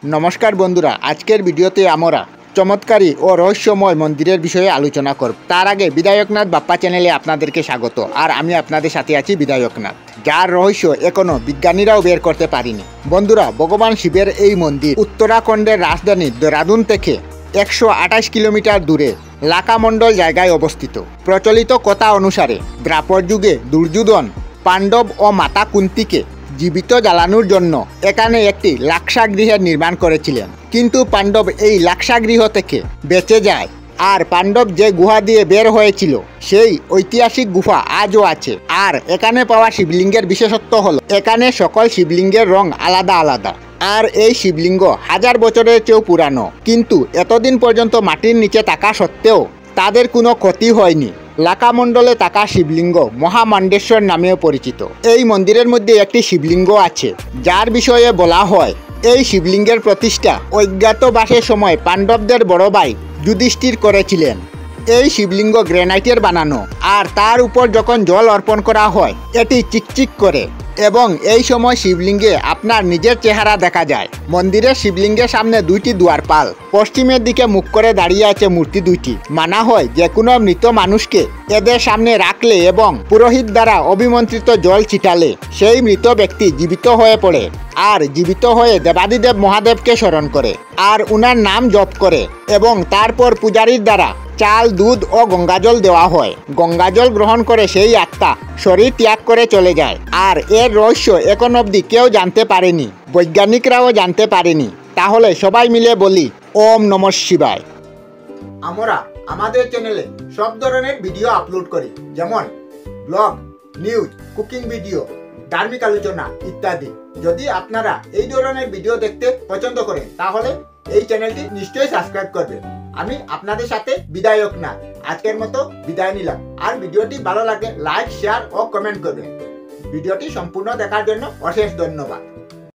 নমস্কার বন্ধুরা, আজকের ভিডিওতে আমরা চমৎকারী ও রহস্যময় মন্দিরের বিষয়ে আলোচনা করব। তার আগে বিধায়কনাথ বাপ্পা চ্যানেলে আপনাদেরকে স্বাগত। আর আমি আপনাদের সাথে আছি বিধায়কনাথ, যার রহস্য এখনো বিজ্ঞানীরাও বের করতে পারেনি। বন্ধুরা, ভগবান শিবের এই মন্দির উত্তরাখণ্ডের রাজধানী দেহরাদুন থেকে 128 কিলোমিটার দূরে লাকামণ্ডল জায়গায় অবস্থিত। প্রচলিত কথা অনুসারে দ্বাপর যুগে দুর্যোধন পাণ্ডব ও মাতা কুন্তিকে জীবিত জ্বালানোর জন্য এখানে একটি লাক্ষাগৃহের নির্মাণ করেছিলেন, কিন্তু পাণ্ডব এই লাক্ষাগৃহ থেকে বেঁচে যায়। আর পাণ্ডব যে গুহা দিয়ে বের হয়েছিল সেই ঐতিহাসিক গুহা আজও আছে। আর এখানে পাওয়া শিবলিঙ্গের বিশেষত্ব হলো এখানে সকল শিবলিঙ্গের রং আলাদা আলাদা। আর এই শিবলিঙ্গ 1000 বছরের চেয়েও পুরানো, কিন্তু এতদিন পর্যন্ত মাটির নিচে থাকা সত্ত্বেও তাদের কোনো ক্ষতি হয়নি। লাকামণ্ডলে থাকা শিবলিঙ্গ মহামাণ্ডেশ্বর নামেও পরিচিত। এই মন্দিরের মধ্যে একটি শিবলিঙ্গ আছে, যার বিষয়ে বলা হয় এই শিবলিঙ্গের প্রতিষ্ঠা অজ্ঞাতবাসের সময় পাণ্ডবদের বড় ভাই যুধিষ্ঠির করেছিলেন। এই শিবলিঙ্গ গ্রানাইটের বানানো, আর তার উপর যখন জল অর্পণ করা হয় এটি চিকচিক করে, এবং এই সময় শিবলিঙ্গে আপনার নিজের চেহারা দেখা যায়। মন্দিরের শিবলিঙ্গের সামনে দুইটি দুয়ারপাল, পশ্চিমের দিকে মুখ করে দাঁড়িয়ে আছে মূর্তি দুইটি। মানা হয় যে কোনো মৃত মানুষকে এদের সামনে রাখলে এবং পুরোহিত দ্বারা অভিমন্ত্রিত জল ছিটালে সেই মৃত ব্যক্তি জীবিত হয়ে পড়ে, আর জীবিত হয়ে দেবাদিদেব মহাদেবকে স্মরণ করে আর উনার নাম জপ করে, এবং তারপর পূজারীর দ্বারা চাল, দুধ ও গঙ্গাজল দেওয়া হয়। গঙ্গাজল গ্রহণ করে সেই আত্মা শরীর ত্যাগ করে চলে যায়। আর এর রহস্য এখন অবধি কেউ জানতে পারেনি, বৈজ্ঞানিকরাও জানতে পারেনি। তাহলে সবাই মিলে বলি ওম নমঃ শিবায়। আমরা আমাদের চ্যানেলে সব ধরনের ভিডিও আপলোড করি, যেমন ব্লগ, নিউজ, কুকিং ভিডিও, ধার্মিক আলোচনা ইত্যাদি। যদি আপনারা এই ধরনের ভিডিও দেখতে পছন্দ করেন তাহলে এই চ্যানেলটি নিশ্চয়ই সাবস্ক্রাইব করবেন। আমি আপনাদের সাথে বিধায়কনাথ আজকের মতো বিদায় নিলাম। আর ভিডিওটি ভালো লাগলে লাইক, শেয়ার ও কমেন্ট করবেন। ভিডিওটি সম্পূর্ণ দেখার জন্য অশেষ ধন্যবাদ।